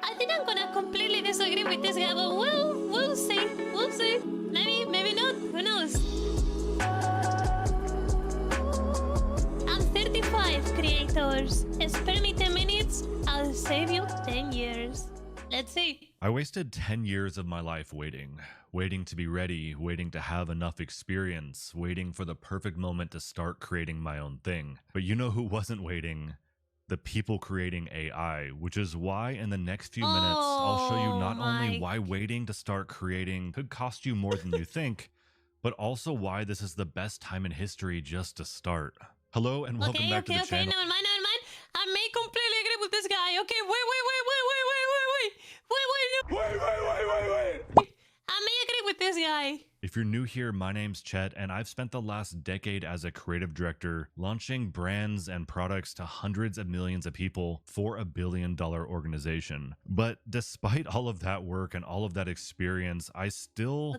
I think I'm gonna completely disagree with this guy, but we'll see. We'll see. Maybe not. Who knows? I'm 35, creators. Spare me 10 minutes, I'll save you 10 years. Let's see. I wasted 10 years of my life waiting to be ready, waiting to have enough experience, waiting for the perfect moment to start creating my own thing. But you know who wasn't waiting? The people creating AI, which is why in the next few minutes, I'll show you not only why waiting to start creating could cost you more than you think, but also why this is the best time in history just to start. Hello and welcome back to the channel. Never mind. I may completely agree with this guy. Okay, wait. I may agree with this guy. If you're new here, my name's Chet, and I've spent the last decade as a creative director launching brands and products to hundreds of millions of people for a billion-dollar organization. But despite all of that work and all of that experience, I still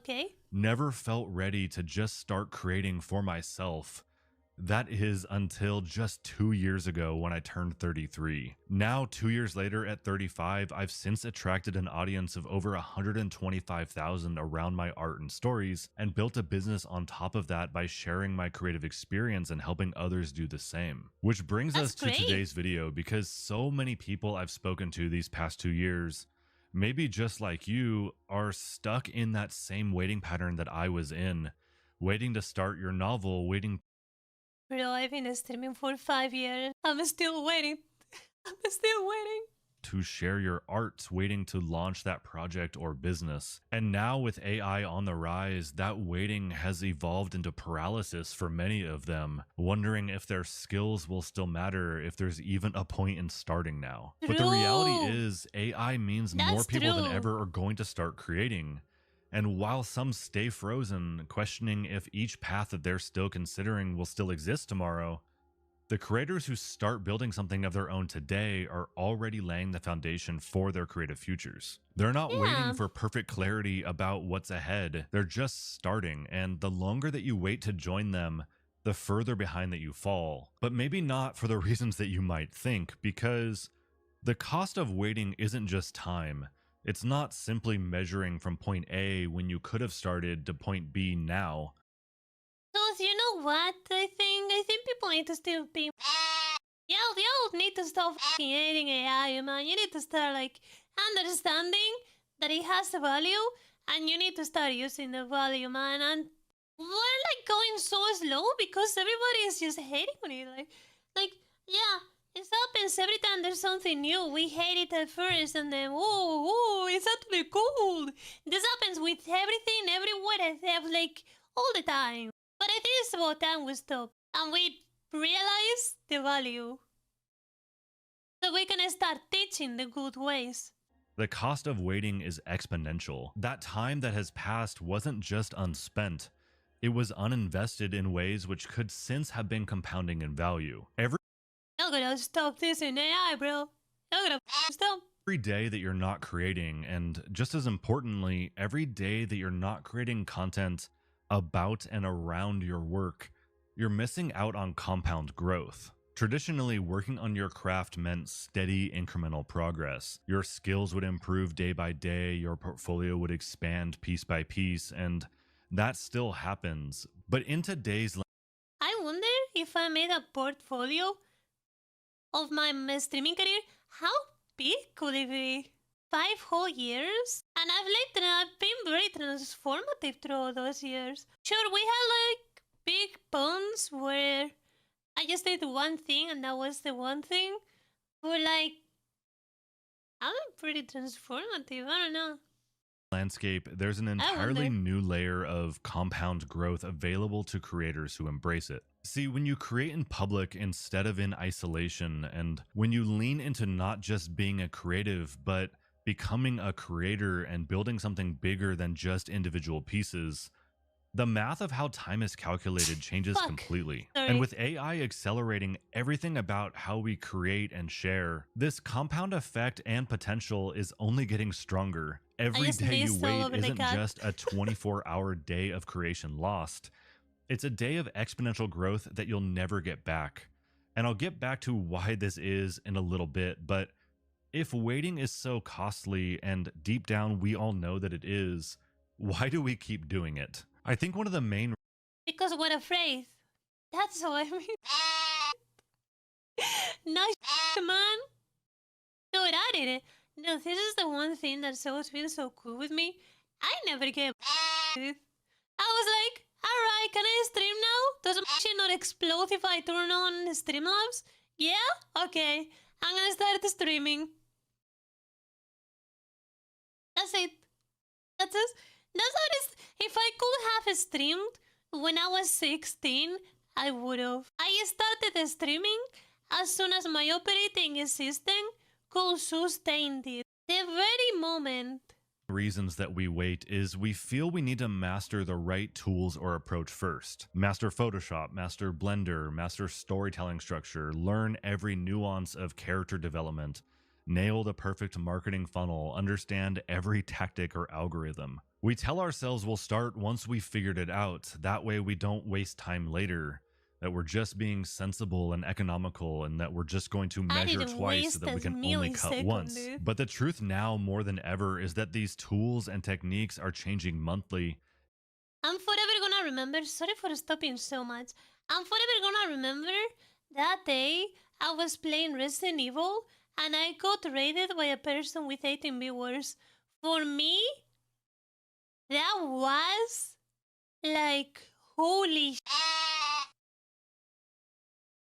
never felt ready to just start creating for myself. That is until just 2 years ago when I turned 33. Now, 2 years later at 35, I've since attracted an audience of over 125,000 around my art and stories and built a business on top of that by sharing my creative experience and helping others do the same. Which brings us to today's video, because so many people I've spoken to these past 2 years, maybe just like you, are stuck in that same waiting pattern that I was in. Waiting to start your novel, waiting. Bro, I've been streaming for 5 years. I'm still waiting. To share your art, waiting to launch that project or business. And now with AI on the rise, that waiting has evolved into paralysis for many of them, wondering if their skills will still matter, if there's even a point in starting now. But the reality is, AI means more people than ever are going to start creating. And while some stay frozen, questioning if each path that they're still considering will still exist tomorrow, the creators who start building something of their own today are already laying the foundation for their creative futures. They're not waiting for perfect clarity about what's ahead. They're just starting, and the longer that you wait to join them, the further behind that you fall. But maybe not for the reasons that you might think, because the cost of waiting isn't just time. It's not simply measuring from point A when you could have started to point B now. Because you know what I think people need to still be... Y'all need to stop fucking hating AI, man. You need to start, like, understanding that it has a value, and you need to start using the value, man. And we're, like, going so slow because everybody is just hating on it. Like, yeah. It happens every time there's something new. We hate it at first, and then, whoa, it's actually cool. This happens with everything, everywhere, like, all the time. But I think it's about time we stop, and we realize the value. So we can start teaching the good ways. The cost of waiting is exponential. That time that has passed wasn't just unspent. It was uninvested in ways which could since have been compounding in value. You're gonna stop this in AI, bro. You're gonna stop. Every day that you're not creating, and just as importantly, every day that you're not creating content about and around your work, you're missing out on compound growth. Traditionally, working on your craft meant steady incremental progress. Your skills would improve day by day, your portfolio would expand piece by piece, and that still happens. But in today's... I wonder if I made a portfolio of my streaming career, how big could it be? 5 whole years? And I've been very transformative through all those years. Sure, we had like big bonds where I just did one thing and that was the one thing. But like, I'm pretty transformative, I don't know. Landscape, there's an entirely new layer of compound growth available to creators who embrace it. See, when you create in public instead of in isolation, and when you lean into not just being a creative, but becoming a creator and building something bigger than just individual pieces, the math of how time is calculated changes completely. And with AI accelerating everything about how we create and share, this compound effect and potential is only getting stronger. Every day you wait isn't just a 24-hour day of creation lost. It's a day of exponential growth that you'll never get back. And I'll get back to why this is in a little bit, but if waiting is so costly and deep down we all know that it is, why do we keep doing it? I think one of the main Because we're afraid. That's what I mean. No, man. Dude, I did it. No, this is the one thing that's always been so cool with me. I never get dude. I was like, alright, can I stream now? Does my shit not explode if I turn on Streamlabs? Yeah? Okay. I'm gonna start streaming. That's it. That's it. That's how it is. If I could have streamed when I was 16, I would have. I started streaming as soon as my operating system could sustain it. The very moment. reasons that we wait is we feel we need to master the right tools or approach first. Master Photoshop, master Blender, master storytelling structure, learn every nuance of character development, nail the perfect marketing funnel, understand every tactic or algorithm. We tell ourselves we'll start once we figured it out. That way we don't waste time later. That we're just being sensible and economical, and that we're just going to measure twice so that we can only cut once. Dude. But the truth now more than ever is that these tools and techniques are changing monthly. I'm forever gonna remember, sorry for stopping so much. I'm forever gonna remember that day I was playing Resident Evil and I got raided by a person with 18 viewers. For me, that was like, holy sh**.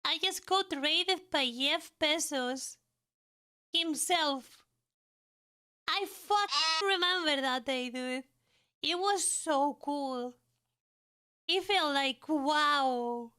I just got raided by Jeff Bezos himself. I fucking remember that day, dude. It was so cool. It felt like, wow.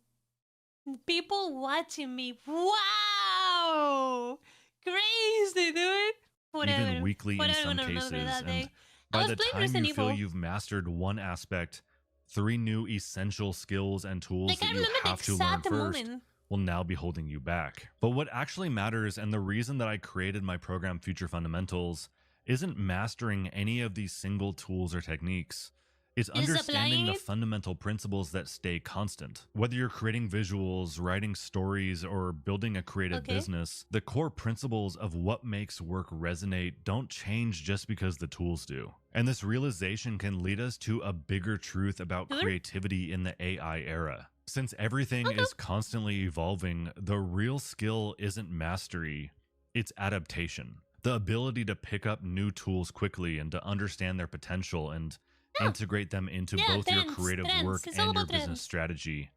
People watching me. Wow. Crazy, dude. Whatever. Even weekly in some cases. And by the time you feel you've mastered one aspect, 3 new essential skills and tools that you have to learn first will now be holding you back. But what actually matters, and the reason that I created my program Future Fundamentals, isn't mastering any of these single tools or techniques. It's understanding the fundamental principles that stay constant. Whether you're creating visuals, writing stories, or building a creative business, the core principles of what makes work resonate don't change just because the tools do. And this realization can lead us to a bigger truth about creativity in the AI era. Since everything is constantly evolving, the real skill isn't mastery, it's adaptation. The ability to pick up new tools quickly and to understand their potential and integrate them into both your creative work and your business strategy.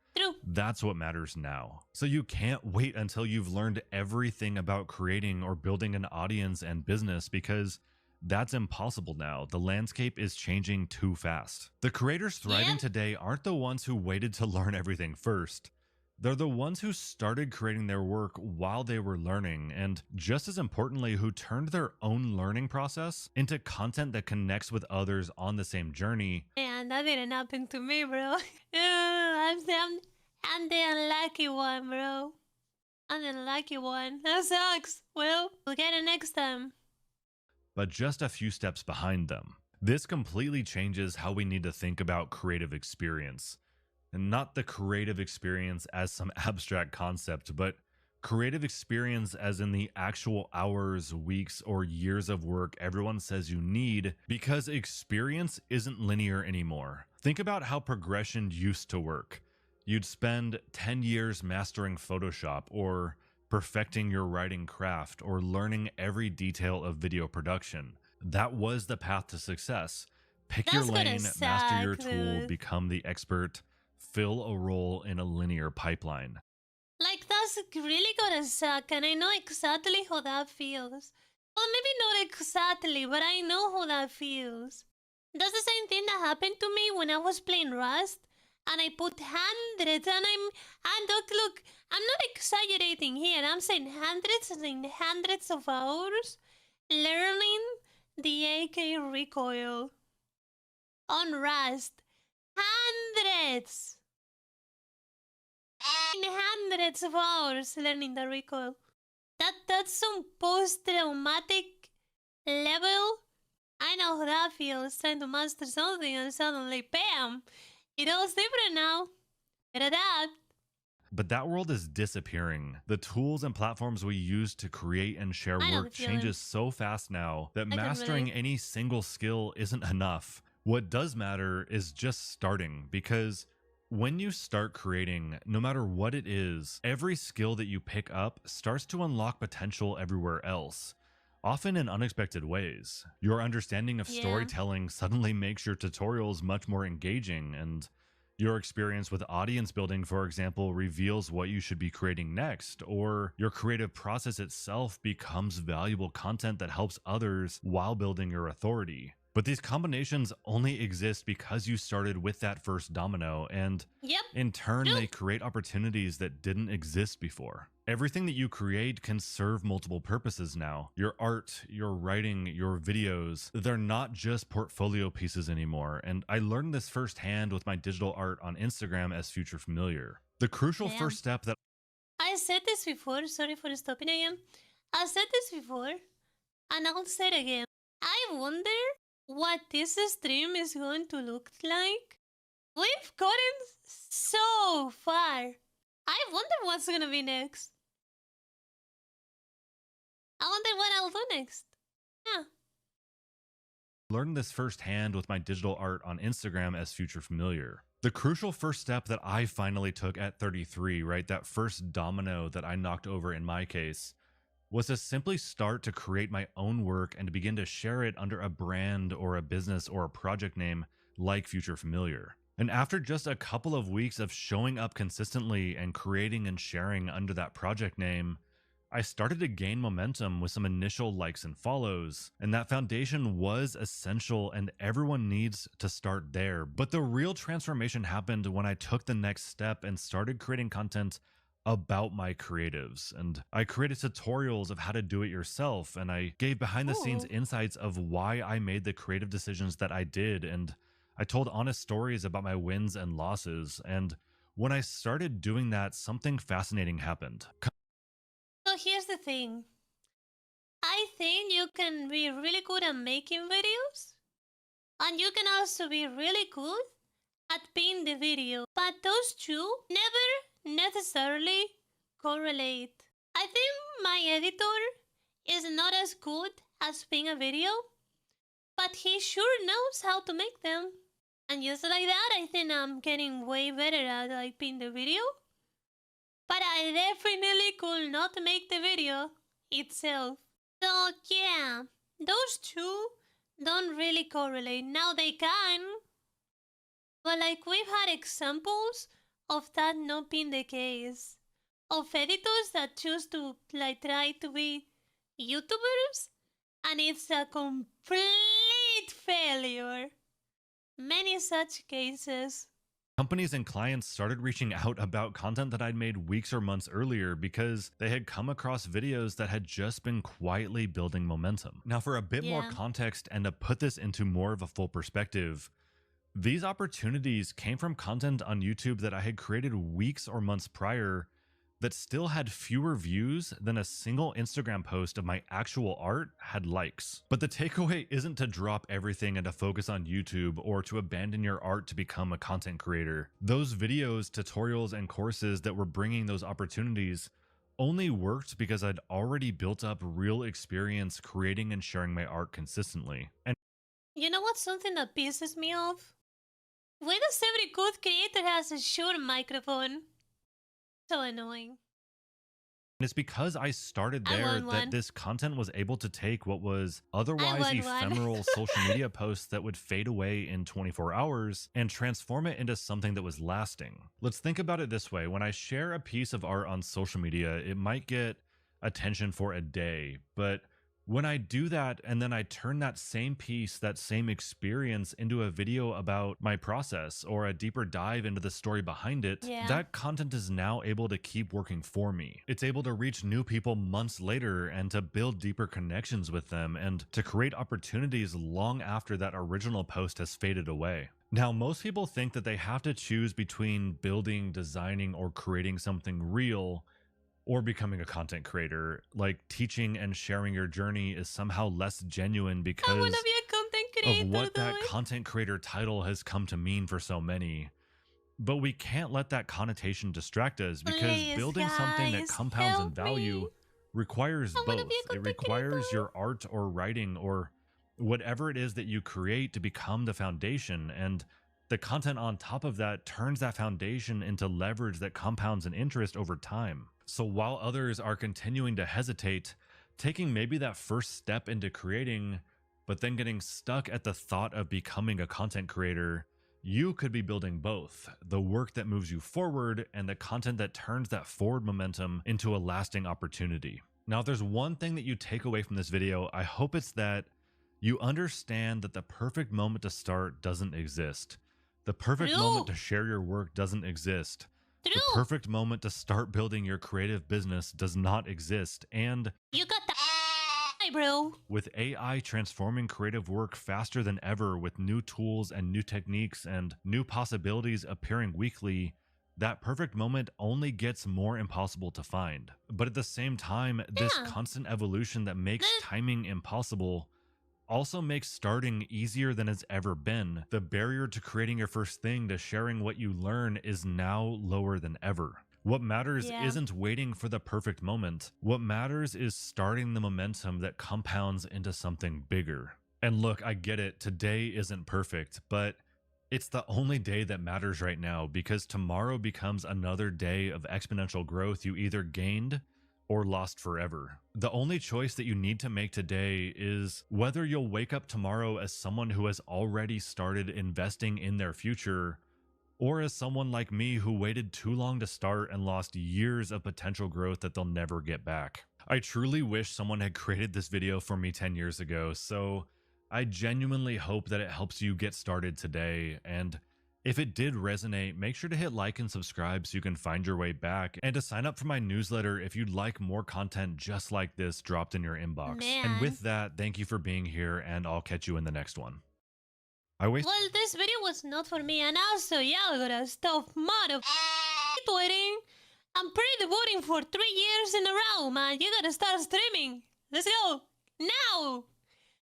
That's what matters now. So you can't wait until you've learned everything about creating or building an audience and business, because that's impossible now. The landscape is changing too fast. The creators thriving today aren't the ones who waited to learn everything first. They're the ones who started creating their work while they were learning, and just as importantly, who turned their own learning process into content that connects with others on the same journey. Man, that didn't happen to me, bro. I'm the unlucky one, bro. I'm the unlucky one. That sucks. Well, we'll get it next time. But just a few steps behind them. This completely changes how we need to think about creative experience. And not the creative experience as some abstract concept, but creative experience as in the actual hours, weeks, or years of work everyone says you need, because experience isn't linear anymore. Think about how progression used to work. You'd spend 10 years mastering Photoshop, or perfecting your writing craft, or learning every detail of video production. That was the path to success. Pick your lane, master your tool, become the expert, fill a role in a linear pipeline. Like, that's really gonna suck, and I know exactly how that feels. Well, maybe not exactly, but I know how that feels. That's the same thing that happened to me when I was playing Rust, and I put hundreds, and look, I'm not exaggerating here, I'm saying hundreds and hundreds of hours learning the AK recoil on Rust. Hundreds! Hundreds of hours learning the recoil. That's some post-traumatic level. I know how that feels, trying to master something and suddenly, bam! It all's different now. Better adapt. But that world is disappearing. The tools and platforms we use to create and share I know the work feeling. changes so fast now that I can mastering relate. any single skill isn't enough. What does matter is just starting, because when you start creating, no matter what it is, every skill that you pick up starts to unlock potential everywhere else, often in unexpected ways. Your understanding of Yeah. storytelling suddenly makes your tutorials much more engaging, and your experience with audience building, for example, reveals what you should be creating next, or your creative process itself becomes valuable content that helps others while building your authority. But these combinations only exist because you started with that first domino, and Yep. in turn, True. they create opportunities that didn't exist before. Everything that you create can serve multiple purposes now. Your art, your writing, your videos, they're not just portfolio pieces anymore. And I learned this firsthand with my digital art on Instagram as Future Familiar. The crucial Damn. first step that I said this before. Sorry for stopping again. I said this before, and I'll say it again. I wonder what this stream is going to look like. We've gotten so far. I wonder what's gonna be next. I wonder what I'll do next. Yeah. learned this firsthand with my digital art on Instagram as Future Familiar. The crucial first step that I finally took at 33, right, that first domino that I knocked over in my case, was to simply start to create my own work and to begin to share it under a brand or a business or a project name like Future Familiar. And after just a couple of weeks of showing up consistently and creating and sharing under that project name, I started to gain momentum with some initial likes and follows, and that foundation was essential and everyone needs to start there. But the real transformation happened when I took the next step and started creating content about my creatives. And I created tutorials of how to do it yourself, and I gave behind the scenes Ooh. insights of why I made the creative decisions that I did, and I told honest stories about my wins and losses. And when I started doing that, something fascinating happened. So here's the thing. I think you can be really good at making videos, and you can also be really good at being the video. But those two never necessarily correlate. I think my editor is not as good as being a video, but he sure knows how to make them. And just like that, I think I'm getting way better at like being the video. But I definitely could not make the video itself. So yeah, those two don't really correlate. Now they can, but like we've had examples of that not being the case. Of editors that choose to like try to be YouTubers and it's a complete failure. Many such cases. Companies and clients started reaching out about content that I'd made weeks or months earlier because they had come across videos that had just been quietly building momentum. Now, for a bit more Yeah. context and to put this into more of a full perspective, these opportunities came from content on YouTube that I had created weeks or months prior that still had fewer views than a single Instagram post of my actual art had likes. But the takeaway isn't to drop everything and to focus on YouTube or to abandon your art to become a content creator. Those videos, tutorials, and courses that were bringing those opportunities only worked because I'd already built up real experience creating and sharing my art consistently. And You know what's something that pisses me off? Why does every good creator has a sure microphone? So annoying. it's because I started I there want that one. this content was able to take what was I otherwise want one. ephemeral social media posts that would fade away in 24 hours and transform it into something that was lasting. Let's think about it this way. When I share a piece of art on social media, it might get attention for a day, but when I do that and then I turn that same piece, that same experience into a video about my process or a deeper dive into the story behind it, Yeah. that content is now able to keep working for me. It's able to reach new people months later and to build deeper connections with them and to create opportunities long after that original post has faded away. Now, most people think that they have to choose between building, designing, or creating something real or becoming a content creator. Like teaching and sharing your journey is somehow less genuine I because wanna be a content of creator, what that though. content creator title has come to mean for so many. But we can't let that connotation distract us because Please, building something that guys, compounds in help value me. requires I wanna be both. a It content requires creator. your art or writing or whatever it is that you create to become the foundation. And the content on top of that turns that foundation into leverage that compounds in interest over time. So while others are continuing to hesitate, taking maybe that first step into creating, but then getting stuck at the thought of becoming a content creator, you could be building both the work that moves you forward and the content that turns that forward momentum into a lasting opportunity. Now, if there's one thing that you take away from this video, I hope it's that you understand that the perfect moment to start doesn't exist. The perfect moment True. to share your work doesn't exist. The True. perfect moment to start building your creative business does not exist. And You got the bro. with AI transforming creative work faster than ever, with new tools and new techniques and new possibilities appearing weekly, that perfect moment only gets more impossible to find. But at the same time, this Yeah. constant evolution that makes The- timing impossible also makes starting easier than it's ever been. The barrier to creating your first thing, to sharing what you learn, is now lower than ever. What matters Yeah. isn't waiting for the perfect moment. What matters is starting the momentum that compounds into something bigger. And look, I get it, today isn't perfect, but it's the only day that matters right now, because tomorrow becomes another day of exponential growth you either gained or lost forever. The only choice that you need to make today is whether you'll wake up tomorrow as someone who has already started investing in their future, or as someone like me who waited too long to start and lost years of potential growth that they'll never get back. I truly wish someone had created this video for me 10 years ago, so I genuinely hope that it helps you get started today. And if it did resonate, make sure to hit like and subscribe so you can find your way back, and to sign up for my newsletter if you'd like more content just like this dropped in your inbox. And Man. with that, thank you for being here, and I'll catch you in the next one. Well, this video was not for me, and also y'all gotta stop mother tweeting. I'm pre-debuting for 3 years in a row, man. You gotta start streaming. Let's go now.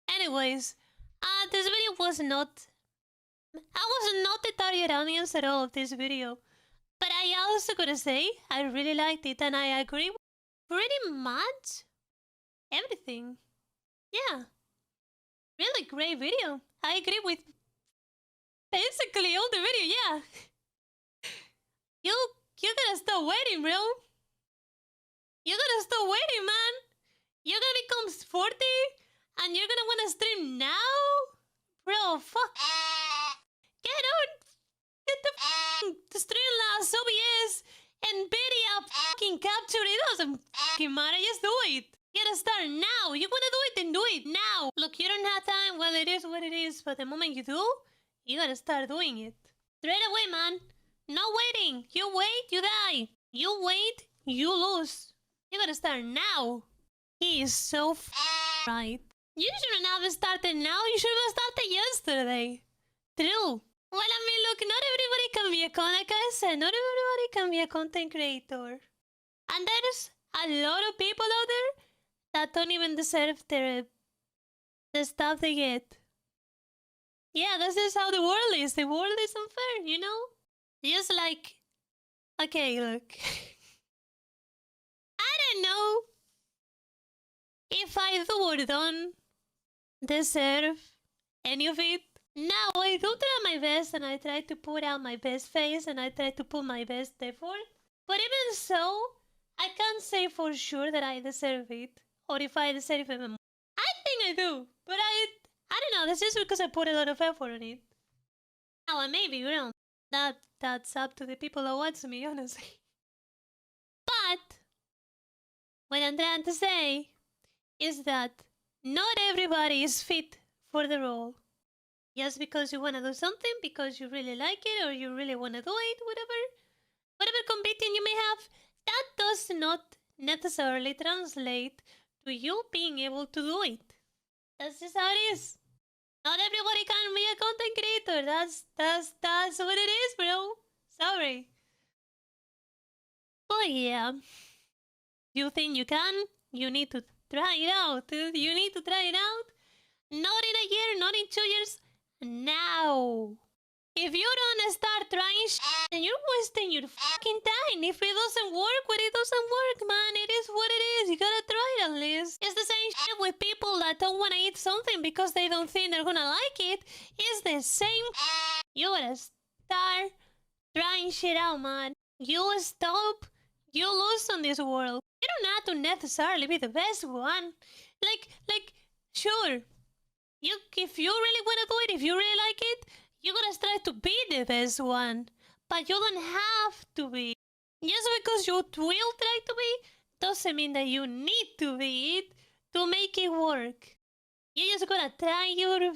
Anyways, this video was not. I was not the target audience at all of this video, but I also gotta say I really liked it, and I agree with pretty much everything. Yeah, really great video. I agree with basically all the video. Yeah, you gotta stop waiting, bro. You gotta stop waiting, man. You're gonna become 40 and you're gonna wanna stream now? Bro, fuck. Get on. Get the Streamlabs, OBS, NVIDIA fucking capture. It doesn't fucking matter. Just do it. You gotta start now. You wanna do it, then do it now. Look, you don't have time. Well, it is what it is. But the moment you do, you gotta start doing it. Straight away, man. No waiting. You wait, you die. You wait, you lose. You gotta start now. He is so right. You shouldn't have started now. You should have started yesterday. True. Well, I mean, look, not everybody can be like I said, not everybody can be a content creator. And there's a lot of people out there that don't even deserve the stuff they get. Yeah, this is how the world is. The world is unfair, you know? Just like, okay, look. I don't know if I do or don't deserve any of it. Now, I do try my best, and I try to put out my best face, and I try to put my best effort. But even so, I can't say for sure that I deserve it, or if I deserve it more. I think I do, but I don't know. That's just because I put a lot of effort on it. Now, I may be wrong. That's up to the people that watch me, honestly. But what I'm trying to say is that not everybody is fit for the role. Just because you want to do something, because you really like it, or you really want to do it, whatever competing you may have, that does not necessarily translate to you being able to do it. That's just how it is. Not everybody can be a content creator. That's what it is, bro. Sorry. But yeah, you think you can? You need to try it out. You need to try it out. Not in a year, not in 2 years. Now. If you don't start trying then you're wasting your fucking time. If it doesn't work, well, it doesn't work, man. It is what it is. You gotta try it at least. It's the same shit with people that don't want to eat something because they don't think they're gonna like it. It's the same. You gotta start trying shit out, man. You stop, you lose on this world. You don't have to necessarily be the best one. Like, sure. If you really want to do it, if you really like it, you gotta try to be the best one. But you don't have to be. Just because you will try to be, doesn't mean that you need to be it to make it work. You just gotta try your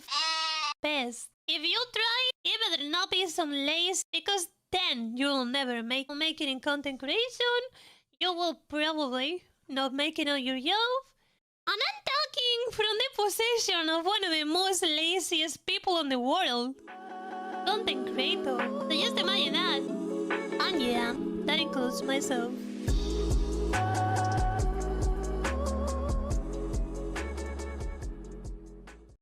best. If you try, it better not be some lazy, because then you'll never make it in content creation. You will probably not make it on your job. And I'm talking from the position of one of the most laziest people in the world. Content creator. So just imagine that. And yeah, that includes myself.